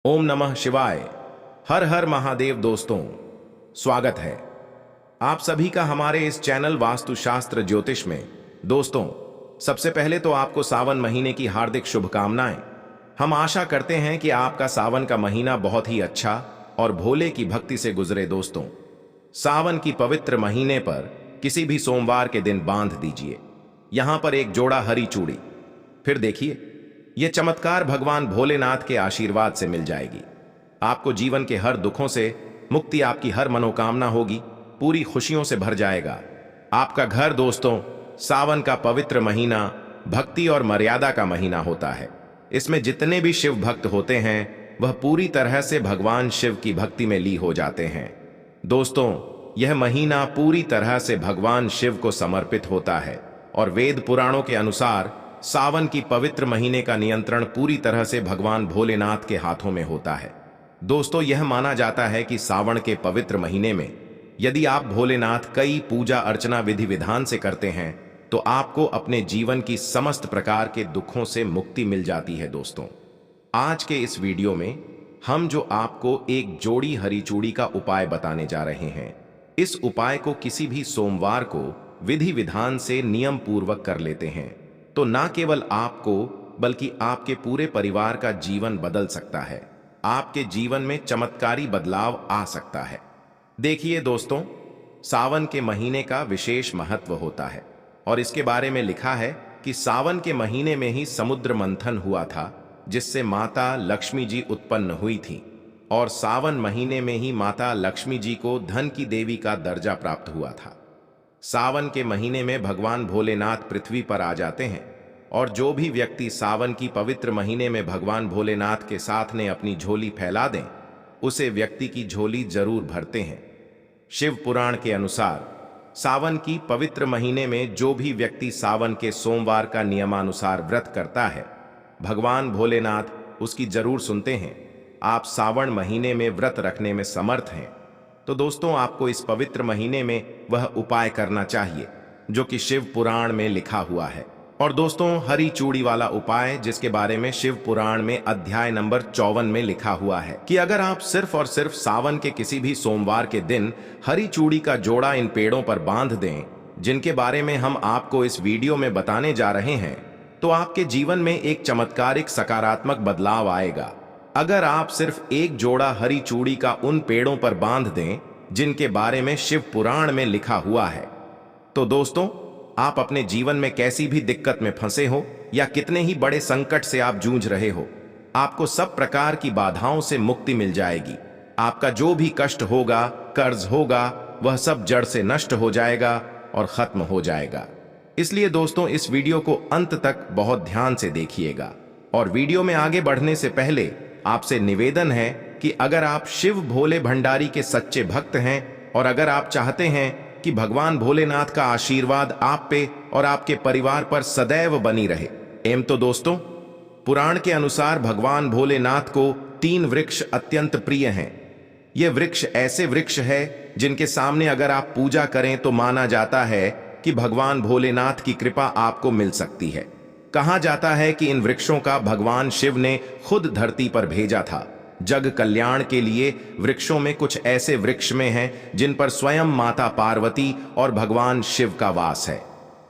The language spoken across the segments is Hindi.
ओम नमः शिवाय। हर हर महादेव। दोस्तों, स्वागत है आप सभी का हमारे इस चैनल वास्तुशास्त्र ज्योतिष में। दोस्तों, सबसे पहले तो आपको सावन महीने की हार्दिक शुभकामनाएं। हम आशा करते हैं कि आपका सावन का महीना बहुत ही अच्छा और भोले की भक्ति से गुजरे। दोस्तों, सावन की पवित्र महीने पर किसी भी सोमवार के दिन बांध दीजिए यहां पर एक जोड़ा हरी चूड़ी। फिर देखिए, यह चमत्कार भगवान भोलेनाथ के आशीर्वाद से मिल जाएगी। आपको जीवन के हर दुखों से मुक्ति, आपकी हर मनोकामना होगी, पूरी खुशियों से भर जाएगा आपका घर। दोस्तों, सावन का पवित्र महीना भक्ति और मर्यादा का महीना होता है। इसमें जितने भी शिव भक्त होते हैं वह पूरी तरह से भगवान शिव की भक्ति में ली हो जाते हैं। दोस्तों, यह महीना पूरी तरह से भगवान शिव को समर्पित होता है और वेद पुराणों के अनुसार सावन की पवित्र महीने का नियंत्रण पूरी तरह से भगवान भोलेनाथ के हाथों में होता है। दोस्तों, यह माना जाता है कि सावन के पवित्र महीने में यदि आप भोलेनाथ कई पूजा अर्चना विधि विधान से करते हैं तो आपको अपने जीवन की समस्त प्रकार के दुखों से मुक्ति मिल जाती है। दोस्तों, आज के इस वीडियो में हम जो आपको एक जोड़ी हरी चूड़ी का उपाय बताने जा रहे हैं, इस उपाय को किसी भी सोमवार को विधि विधान से नियम पूर्वक कर लेते हैं तो ना केवल आपको बल्कि आपके पूरे परिवार का जीवन बदल सकता है। आपके जीवन में चमत्कारी बदलाव आ सकता है। देखिए दोस्तों, सावन के महीने का विशेष महत्व होता है और इसके बारे में लिखा है कि सावन के महीने में ही समुद्र मंथन हुआ था जिससे माता लक्ष्मी जी उत्पन्न हुई थी और सावन महीने में ही माता लक्ष्मी जी को धन की देवी का दर्जा प्राप्त हुआ था। सावन के महीने में भगवान भोलेनाथ पृथ्वी पर आ जाते हैं और जो भी व्यक्ति सावन की पवित्र महीने में भगवान भोलेनाथ के साथ ने अपनी झोली फैला दें, उसे व्यक्ति की झोली जरूर भरते हैं। शिव पुराण के अनुसार सावन की पवित्र महीने में जो भी व्यक्ति सावन के सोमवार का नियमानुसार व्रत करता है, भगवान भोलेनाथ उसकी जरूर सुनते हैं। आप सावन महीने में व्रत रखने में समर्थ हैं तो दोस्तों, आपको इस पवित्र महीने में वह उपाय करना चाहिए जो कि शिव पुराण में लिखा हुआ है। और दोस्तों, हरी चूड़ी वाला उपाय, जिसके बारे में शिव पुराण में अध्याय नंबर 54 में लिखा हुआ है कि अगर आप सिर्फ और सिर्फ सावन के किसी भी सोमवार के दिन हरी चूड़ी का जोड़ा इन पेड़ों पर बांध दें, जिनके बारे में हम आपको इस वीडियो में बताने जा रहे हैं, तो आपके जीवन में एक चमत्कारिक सकारात्मक बदलाव आएगा। अगर आप सिर्फ एक जोड़ा हरी चूड़ी का उन पेड़ों पर बांध दें जिनके बारे में शिव पुराण में लिखा हुआ है, तो दोस्तों, आप अपने जीवन में कैसी भी दिक्कत में फंसे हो या कितने ही बड़े संकट से आप जूझ रहे हो, आपको सब प्रकार की बाधाओं से मुक्ति मिल जाएगी। आपका जो भी कष्ट होगा, कर्ज होगा, वह सब जड़ से नष्ट हो जाएगा और खत्म हो जाएगा। इसलिए दोस्तों, इस वीडियो को अंत तक बहुत ध्यान से देखिएगा। और वीडियो में आगे बढ़ने से पहले आपसे निवेदन है कि अगर आप शिव भोले भंडारी के सच्चे भक्त हैं और अगर आप चाहते हैं कि भगवान भोलेनाथ का आशीर्वाद आप पे और आपके परिवार पर सदैव बनी रहे, तो दोस्तों, पुराण के अनुसार भगवान भोलेनाथ को 3 वृक्ष अत्यंत प्रिय हैं। ये वृक्ष ऐसे वृक्ष है जिनके सामने अगर आप पूजा करें तो माना जाता है कि भगवान भोलेनाथ की कृपा आपको मिल सकती है। कहा जाता है कि इन वृक्षों का भगवान शिव ने खुद धरती पर भेजा था जग कल्याण के लिए। वृक्षों में कुछ ऐसे वृक्ष में हैं जिन पर स्वयं माता पार्वती और भगवान शिव का वास है।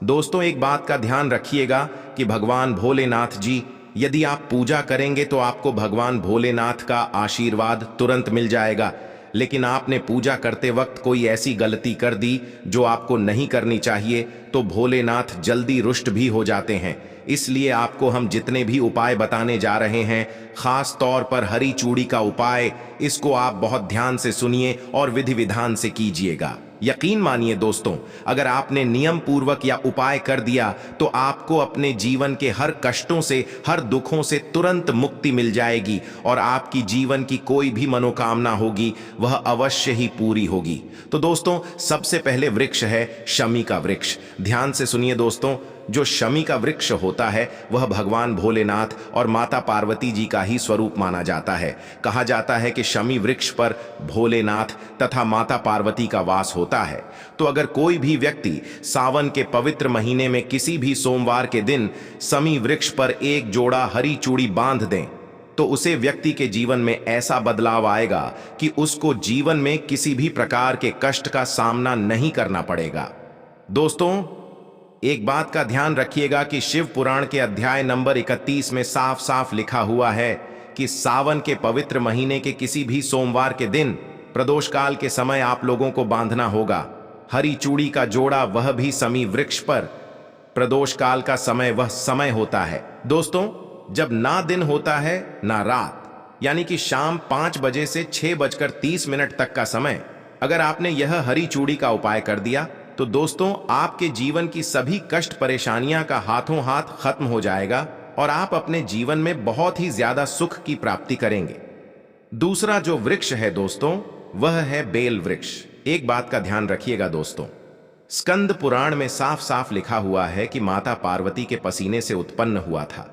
दोस्तों, एक बात का ध्यान रखिएगा कि भगवान भोलेनाथ जी, यदि आप पूजा करेंगे तो आपको भगवान भोलेनाथ का आशीर्वाद तुरंत मिल जाएगा, लेकिन आपने पूजा करते वक्त कोई ऐसी गलती कर दी जो आपको नहीं करनी चाहिए तो भोलेनाथ जल्दी रुष्ट भी हो जाते हैं। इसलिए आपको हम जितने भी उपाय बताने जा रहे हैं, खास तौर पर हरी चूड़ी का उपाय, इसको आप बहुत ध्यान से सुनिए और विधि विधान से कीजिएगा। यकीन मानिए दोस्तों, अगर आपने नियम पूर्वक या उपाय कर दिया तो आपको अपने जीवन के हर कष्टों से, हर दुखों से तुरंत मुक्ति मिल जाएगी और आपकी जीवन की कोई भी मनोकामना होगी वह अवश्य ही पूरी होगी। तो दोस्तों, सबसे पहले वृक्ष है शमी का वृक्ष। ध्यान से सुनिए दोस्तों, जो शमी का वृक्ष होता है वह भगवान भोलेनाथ और माता पार्वती जी का ही स्वरूप माना जाता है। कहा जाता है कि शमी वृक्ष पर भोलेनाथ तथा माता पार्वती का वास होता है। तो अगर कोई भी व्यक्ति सावन के पवित्र महीने में किसी भी सोमवार के दिन शमी वृक्ष पर एक जोड़ा हरी चूड़ी बांध दें तो उसे व्यक्ति के जीवन में ऐसा बदलाव आएगा कि उसको जीवन में किसी भी प्रकार के कष्ट का सामना नहीं करना पड़ेगा। दोस्तों, एक बात का ध्यान रखिएगा कि शिव पुराण के अध्याय नंबर 31 में साफ साफ लिखा हुआ है कि सावन के पवित्र महीने के किसी भी सोमवार के दिन प्रदोष काल के समय आप लोगों को बांधना होगा हरी चूड़ी का जोड़ा, वह भी समी वृक्ष पर। प्रदोष काल का समय वह समय होता है दोस्तों जब ना दिन होता है ना रात, यानी कि शाम 5 बजे से 6:30 तक का समय। अगर आपने यह हरी चूड़ी का उपाय कर दिया तो दोस्तों आपके जीवन की सभी कष्ट परेशानियां का हाथों हाथ खत्म हो जाएगा और आप अपने जीवन में बहुत ही ज्यादा सुख की प्राप्ति करेंगे। दूसरा जो वृक्ष है दोस्तों वह है बेल वृक्ष। एक बात का ध्यान रखिएगा दोस्तों, स्कंद पुराण में साफ साफ लिखा हुआ है कि माता पार्वती के पसीने से उत्पन्न हुआ था।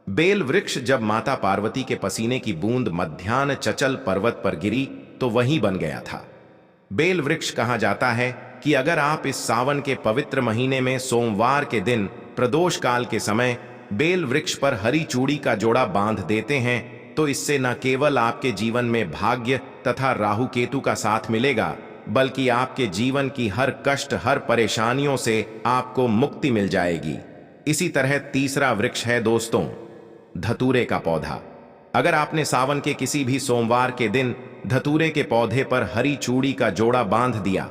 बेल वृक्ष जब माता पार्वती के पसीने की बूंद मध्यान्ह चचल पर्वत पर गिरी तो वहीं बन गया था। बेल वृक्ष कहा जाता है कि अगर आप इस सावन के पवित्र महीने में सोमवार के दिन प्रदोष काल के समय बेल वृक्ष पर हरी चूड़ी का जोड़ा बांध देते हैं तो इससे न केवल आपके जीवन में भाग्य तथा राहु केतु का साथ मिलेगा, बल्कि आपके जीवन की हर कष्ट हर परेशानियों से आपको मुक्ति मिल जाएगी। इसी तरह तीसरा वृक्ष है दोस्तों धतूरे का पौधा। अगर आपने सावन के किसी भी सोमवार के दिन धतूरे के पौधे पर हरी चूड़ी का जोड़ा बांध दिया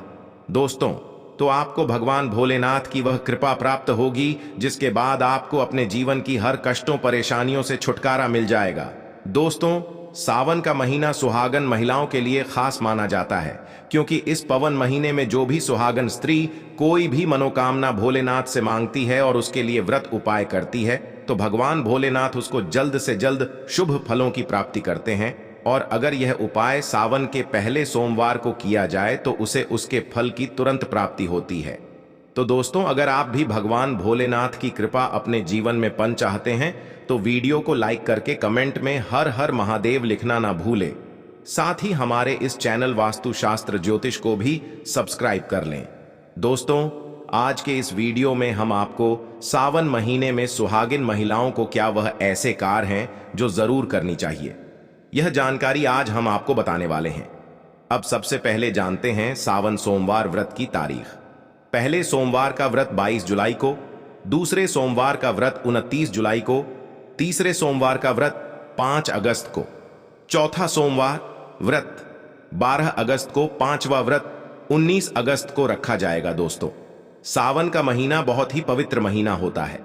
दोस्तों तो आपको भगवान भोलेनाथ की वह कृपा प्राप्त होगी जिसके बाद आपको अपने जीवन की हर कष्टों परेशानियों से छुटकारा मिल जाएगा। दोस्तों, सावन का महीना सुहागन महिलाओं के लिए खास माना जाता है क्योंकि इस पवन महीने में जो भी सुहागन स्त्री कोई भी मनोकामना भोलेनाथ से मांगती है और उसके लिए व्रत उपाय करती है तो भगवान भोलेनाथ उसको जल्द से जल्द शुभ फलों की प्राप्ति करते हैं। और अगर यह उपाय सावन के पहले सोमवार को किया जाए तो उसे उसके फल की तुरंत प्राप्ति होती है। तो दोस्तों, अगर आप भी भगवान भोलेनाथ की कृपा अपने जीवन में पाना चाहते हैं तो वीडियो को लाइक करके कमेंट में हर हर महादेव लिखना ना भूलें। साथ ही हमारे इस चैनल वास्तुशास्त्र ज्योतिष को भी सब्सक्राइब कर लें। दोस्तों, आज के इस वीडियो में हम आपको सावन महीने में सुहागिन महिलाओं को क्या वह ऐसे कार्य हैं जो जरूर करनी चाहिए, यह जानकारी आज हम आपको बताने वाले हैं। अब सबसे पहले जानते हैं सावन सोमवार व्रत की तारीख। पहले सोमवार का व्रत 22 जुलाई को, दूसरे सोमवार का व्रत 29 जुलाई को, तीसरे सोमवार का व्रत 5 अगस्त को, चौथा सोमवार व्रत 12 अगस्त को, पांचवा व्रत 19 अगस्त को रखा जाएगा। दोस्तों, सावन का महीना बहुत ही पवित्र महीना होता है।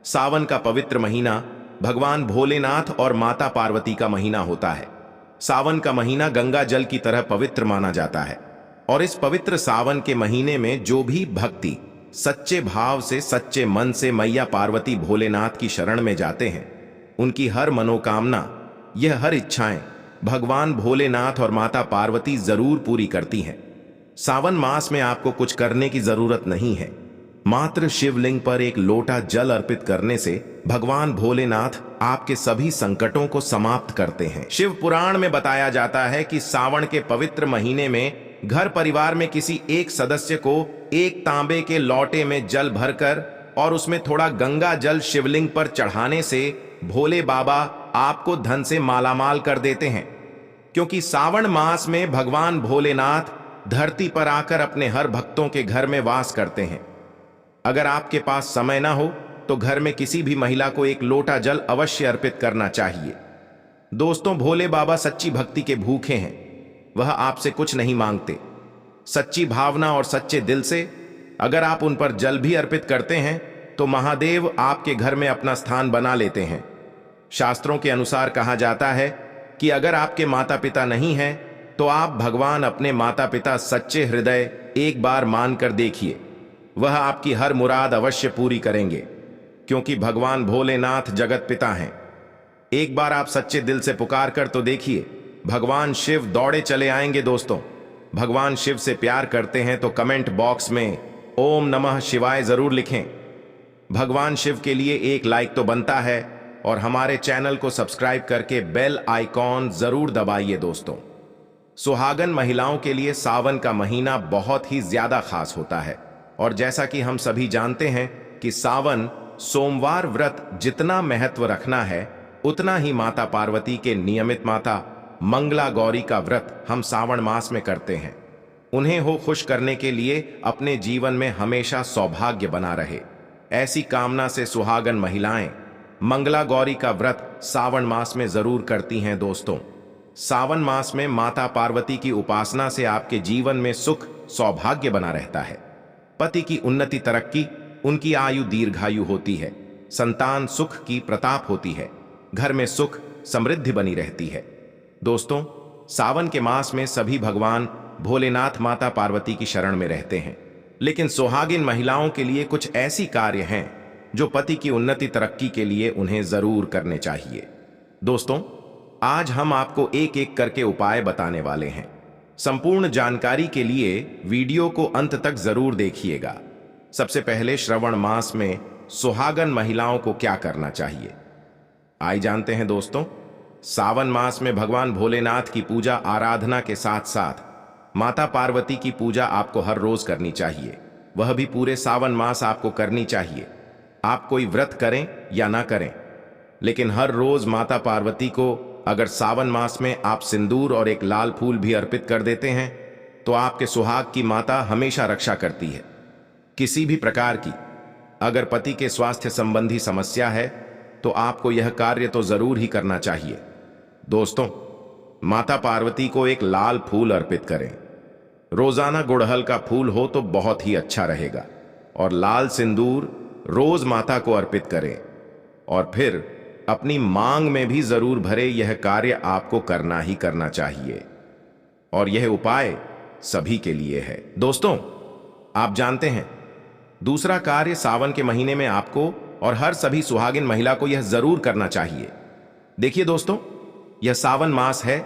सावन का पवित्र महीना भगवान भोलेनाथ और माता पार्वती का महीना होता है। सावन का महीना गंगा जल की तरह पवित्र माना जाता है और इस पवित्र सावन के महीने में जो भी भक्ति सच्चे भाव से सच्चे मन से मैया पार्वती भोलेनाथ की शरण में जाते हैं उनकी हर मनोकामना यह हर इच्छाएं भगवान भोलेनाथ और माता पार्वती जरूर पूरी करती हैं। सावन मास में आपको कुछ करने की जरूरत नहीं है, मात्र शिवलिंग पर एक लोटा जल अर्पित करने से भगवान भोलेनाथ आपके सभी संकटों को समाप्त करते हैं। शिव पुराण में बताया जाता है कि सावन के पवित्र महीने में घर परिवार में किसी एक सदस्य को एक तांबे के लोटे में जल भरकर और उसमें थोड़ा गंगा जल शिवलिंग पर चढ़ाने से भोले बाबा आपको धन से मालामाल कर देते हैं, क्योंकि सावन मास में भगवान भोलेनाथ धरती पर आकर अपने हर भक्तों के घर में वास करते हैं। अगर आपके पास समय ना हो तो घर में किसी भी महिला को एक लोटा जल अवश्य अर्पित करना चाहिए। दोस्तों, भोले बाबा सच्ची भक्ति के भूखे हैं, वह आपसे कुछ नहीं मांगते। सच्ची भावना और सच्चे दिल से अगर आप उन पर जल भी अर्पित करते हैं तो महादेव आपके घर में अपना स्थान बना लेते हैं। शास्त्रों के अनुसार कहा जाता है कि अगर आपके माता पिता नहीं हैं तो आप भगवान अपने माता पिता सच्चे हृदय एक बार मानकर देखिए, वह आपकी हर मुराद अवश्य पूरी करेंगे, क्योंकि भगवान भोलेनाथ जगत पिता हैं। एक बार आप सच्चे दिल से पुकार कर तो देखिए, भगवान शिव दौड़े चले आएंगे। दोस्तों, भगवान शिव से प्यार करते हैं तो कमेंट बॉक्स में ओम नमः शिवाय जरूर लिखें। भगवान शिव के लिए एक लाइक तो बनता है और हमारे चैनल को सब्सक्राइब करके बेल आइकॉन जरूर दबाइए। दोस्तों, सुहागन महिलाओं के लिए सावन का महीना बहुत ही ज्यादा खास होता है और जैसा कि हम सभी जानते हैं कि सावन सोमवार व्रत जितना महत्व रखना है उतना ही माता पार्वती के नियमित माता मंगला गौरी का व्रत हम सावन मास में करते हैं। उन्हें हो खुश करने के लिए अपने जीवन में हमेशा सौभाग्य बना रहे, ऐसी कामना से सुहागन महिलाएं मंगला गौरी का व्रत सावन मास में जरूर करती हैं। दोस्तों, सावन मास में माता पार्वती की उपासना से आपके जीवन में सुख सौभाग्य बना रहता है, पति की उन्नति तरक्की, उनकी आयु दीर्घायु होती है, संतान सुख की प्रताप होती है, घर में सुख समृद्धि बनी रहती है। दोस्तों, सावन के मास में सभी भगवान भोलेनाथ माता पार्वती की शरण में रहते हैं, लेकिन सुहागिन महिलाओं के लिए कुछ ऐसी कार्य हैं जो पति की उन्नति तरक्की के लिए उन्हें जरूर करने चाहिए। दोस्तों, आज हम आपको एक एक करके उपाय बताने वाले हैं। संपूर्ण जानकारी के लिए वीडियो को अंत तक जरूर देखिएगा। सबसे पहले श्रवण मास में सुहागन महिलाओं को क्या करना चाहिए, आइए जानते हैं। दोस्तों, सावन मास में भगवान भोलेनाथ की पूजा आराधना के साथ साथ माता पार्वती की पूजा आपको हर रोज करनी चाहिए, वह भी पूरे सावन मास आपको करनी चाहिए। आप कोई व्रत करें या ना करें, लेकिन हर रोज माता पार्वती को अगर सावन मास में आप सिंदूर और एक लाल फूल भी अर्पित कर देते हैं तो आपके सुहाग की माता हमेशा रक्षा करती है। किसी भी प्रकार की अगर पति के स्वास्थ्य संबंधी समस्या है तो आपको यह कार्य तो जरूर ही करना चाहिए। दोस्तों, माता पार्वती को एक लाल फूल अर्पित करें। रोजाना गुड़हल का फूल हो तो बहुत ही अच्छा रहेगा, और लाल सिंदूर रोज माता को अर्पित करें और फिर अपनी मांग में भी जरूर भरे। यह कार्य आपको करना ही करना चाहिए और यह उपाय सभी के लिए है। दोस्तों, आप जानते हैं दूसरा कार्य सावन के महीने में आपको और हर सभी सुहागिन महिला को यह जरूर करना चाहिए। देखिए दोस्तों, यह सावन मास है,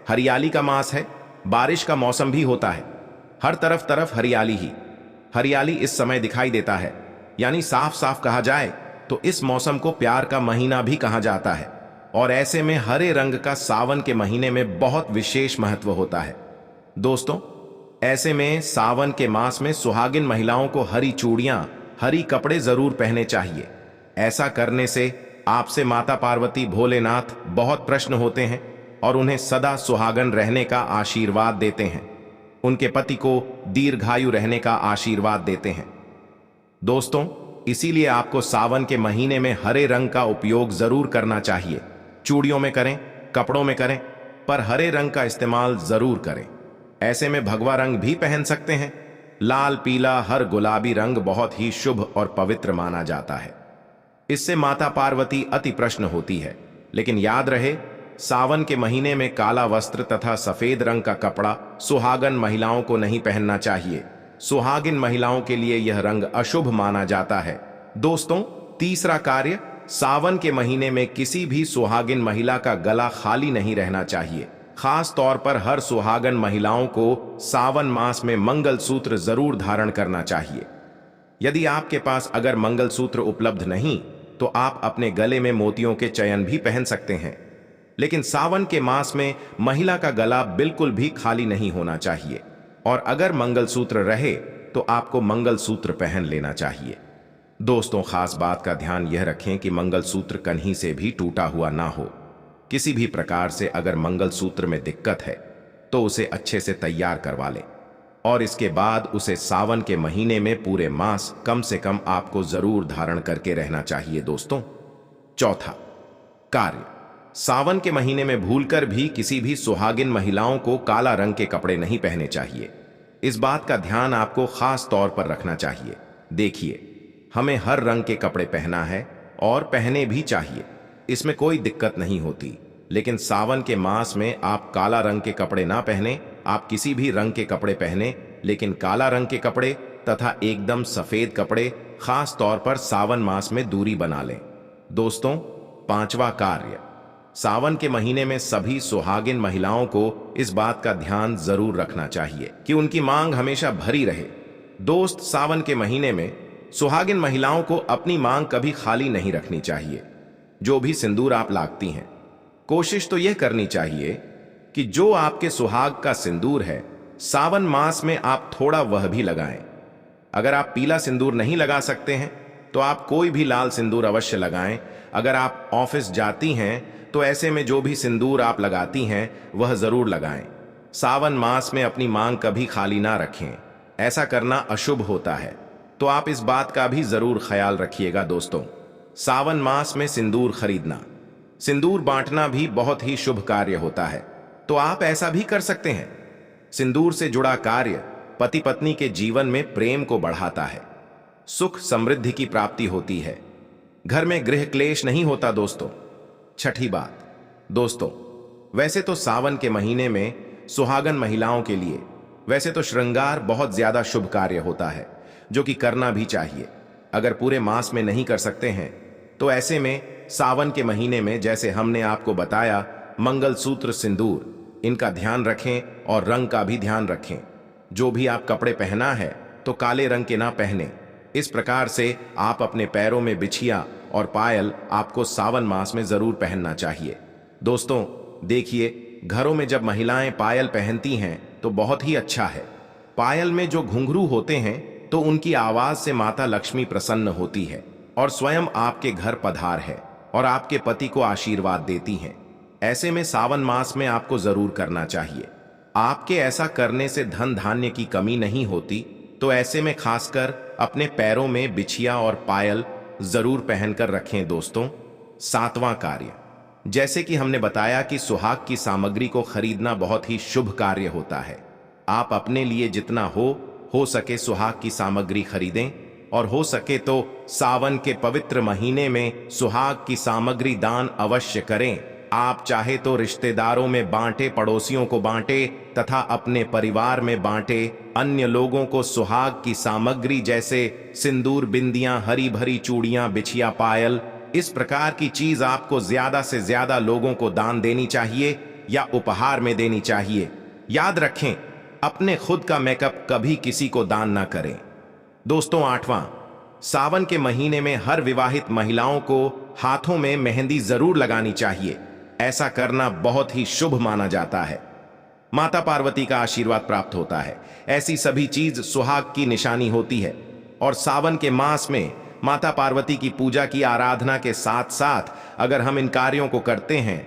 हरियाली का मास है, बारिश का मौसम भी होता है। हर तरफ हरियाली ही हरियाली इस समय दिखाई देता है, यानी साफ साफ कहा जाए तो इस मौसम को प्यार का महीना भी कहा जाता है। और ऐसे में हरे रंग का सावन के महीने में बहुत विशेष महत्व होता है। दोस्तों, ऐसे में सावन के मास में सुहागिन महिलाओं को हरी चूड़ियां, हरी कपड़े जरूर पहने चाहिए। ऐसा करने से आपसे माता पार्वती भोलेनाथ बहुत प्रसन्न होते हैं और उन्हें सदा सुहागन रहने का आशीर्वाद देते हैं, उनके पति को दीर्घायु रहने का आशीर्वाद देते हैं। दोस्तों, इसीलिए आपको सावन के महीने में हरे रंग का उपयोग जरूर करना चाहिए। चूड़ियों में करें, कपड़ों में करें, पर हरे रंग का इस्तेमाल जरूर करें। ऐसे में भगवा रंग भी पहन सकते हैं। लाल, पीला, हर गुलाबी रंग बहुत ही शुभ और पवित्र माना जाता है। इससे माता पार्वती अति प्रसन्न होती है। लेकिन याद रहे, सावन के महीने में काला वस्त्र तथा सफेद रंग का कपड़ा सुहागन महिलाओं को नहीं पहनना चाहिए। सुहागिन महिलाओं के लिए यह रंग अशुभ माना जाता है। दोस्तों, तीसरा कार्य, सावन के महीने में किसी भी सुहागिन महिला का गला खाली नहीं रहना चाहिए। खास तौर पर हर सुहागन महिलाओं को सावन मास में मंगलसूत्र जरूर धारण करना चाहिए। यदि आपके पास अगर मंगलसूत्र उपलब्ध नहीं तो आप अपने गले में मोतियों के चयन भी पहन सकते हैं, लेकिन सावन के मास में महिला का गला बिल्कुल भी खाली नहीं होना चाहिए। और अगर मंगलसूत्र रहे तो आपको मंगलसूत्र पहन लेना चाहिए। दोस्तों, खास बात का ध्यान यह रखें कि मंगलसूत्र कहीं से भी टूटा हुआ ना हो। किसी भी प्रकार से अगर मंगलसूत्र में दिक्कत है तो उसे अच्छे से तैयार करवा लें और इसके बाद उसे सावन के महीने में पूरे मास कम से कम आपको जरूर धारण करके रहना चाहिए। दोस्तों, चौथा कार्य, सावन के महीने में भूलकर भी किसी भी सुहागिन महिलाओं को काला रंग के कपड़े नहीं पहने चाहिए। इस बात का ध्यान आपको खास तौर पर रखना चाहिए। देखिए, हमें हर रंग के कपड़े पहना है और पहने भी चाहिए, इसमें कोई दिक्कत नहीं होती। लेकिन सावन के मास में आप काला रंग के कपड़े ना पहने, आप किसी भी रंग के कपड़े पहने, लेकिन काला रंग के कपड़े तथा एकदम सफेद कपड़े खास तौर पर सावन मास में दूरी बना लें। दोस्तों, पांचवा कार्य, सावन के महीने में सभी सुहागिन महिलाओं को इस बात का ध्यान जरूर रखना चाहिए कि उनकी मांग हमेशा भरी रहे। दोस्त, सावन के महीने में सुहागिन महिलाओं को अपनी मांग कभी खाली नहीं रखनी चाहिए। जो भी सिंदूर आप लागती हैं, कोशिश तो यह करनी चाहिए कि जो आपके सुहाग का सिंदूर है, सावन मास में आप थोड़ा वह भी लगाएं। अगर आप पीला सिंदूर नहीं लगा सकते हैं तो आप कोई भी लाल सिंदूर अवश्य लगाएं। अगर आप ऑफिस जाती हैं तो ऐसे में जो भी सिंदूर आप लगाती हैं वह जरूर लगाएं। सावन मास में अपनी मांग कभी खाली ना रखें, ऐसा करना अशुभ होता है, तो आप इस बात का भी जरूर ख्याल रखिएगा दोस्तों। सावन मास में सिंदूर खरीदना, सिंदूर बांटना भी बहुत ही शुभ कार्य होता है, तो आप ऐसा भी कर सकते हैं। सिंदूर से जुड़ा कार्य पति पत्नी के जीवन में प्रेम को बढ़ाता है, सुख समृद्धि की प्राप्ति होती है, घर में गृह क्लेश नहीं होता दोस्तों। छठी बात दोस्तों, वैसे तो सावन के महीने में सुहागन महिलाओं के लिए वैसे तो श्रृंगार बहुत ज्यादा शुभ कार्य होता है, जो कि करना भी चाहिए। अगर पूरे मास में नहीं कर सकते हैं तो ऐसे में सावन के महीने में, जैसे हमने आपको बताया, मंगलसूत्र, सिंदूर, इनका ध्यान रखें और रंग का भी ध्यान रखें। जो भी आप कपड़े पहना है तो काले रंग के ना पहने। इस प्रकार से आप अपने पैरों में बिछिया और पायल आपको सावन मास में जरूर पहनना चाहिए। दोस्तों देखिए, घरों में जब महिलाएं पायल पहनती हैं तो बहुत ही अच्छा है। पायल में जो घुंघरू होते हैं तो उनकी आवाज से माता लक्ष्मी प्रसन्न होती है और स्वयं आपके घर पधार है और आपके पति को आशीर्वाद देती हैं। ऐसे में सावन मास में आपको जरूर करना चाहिए। आपके ऐसा करने से धन धान्य की कमी नहीं होती, तो ऐसे में खासकर अपने पैरों में बिछिया और पायल जरूर पहनकर रखें दोस्तों। सातवां कार्य, जैसे कि हमने बताया कि सुहाग की सामग्री को खरीदना बहुत ही शुभ कार्य होता है। आप अपने लिए जितना हो सके सुहाग की सामग्री खरीदें और हो सके तो सावन के पवित्र महीने में सुहाग की सामग्री दान अवश्य करें। आप चाहे तो रिश्तेदारों में बांटे, पड़ोसियों को बांटे तथा अपने परिवार में बांटे। अन्य लोगों को सुहाग की सामग्री जैसे सिंदूर, बिंदियां, हरी भरी चूड़ियां, बिछिया, पायल, इस प्रकार की चीज आपको ज्यादा से ज्यादा लोगों को दान देनी चाहिए या उपहार में देनी चाहिए। याद रखें, अपने खुद का मेकअप कभी किसी को दान ना करें। दोस्तों आठवां, सावन के महीने में हर विवाहित महिलाओं को हाथों में मेहंदी जरूर लगानी चाहिए। ऐसा करना बहुत ही शुभ माना जाता है। माता पार्वती का आशीर्वाद प्राप्त होता है। ऐसी सभी चीज सुहाग की निशानी होती है और सावन के मास में माता पार्वती की पूजा की आराधना के साथ साथ अगर हम इन कार्यों को करते हैं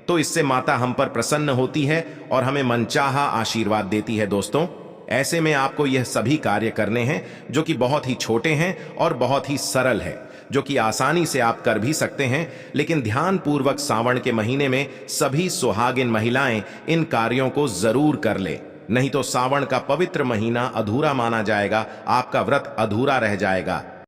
तो इससे माता हम पर प्रसन्न होती है और हमें मनचाहा आशीर्वाद देती है दोस्तों। ऐसे में आपको यह सभी कार्य करने हैं जो कि बहुत ही छोटे हैं और बहुत ही सरल है, जो कि आसानी से आप कर भी सकते हैं। लेकिन ध्यान पूर्वक सावन के महीने में सभी सुहागिन महिलाएं इन कार्यों को जरूर कर ले, नहीं तो सावन का पवित्र महीना अधूरा माना जाएगा, आपका व्रत अधूरा रह जाएगा।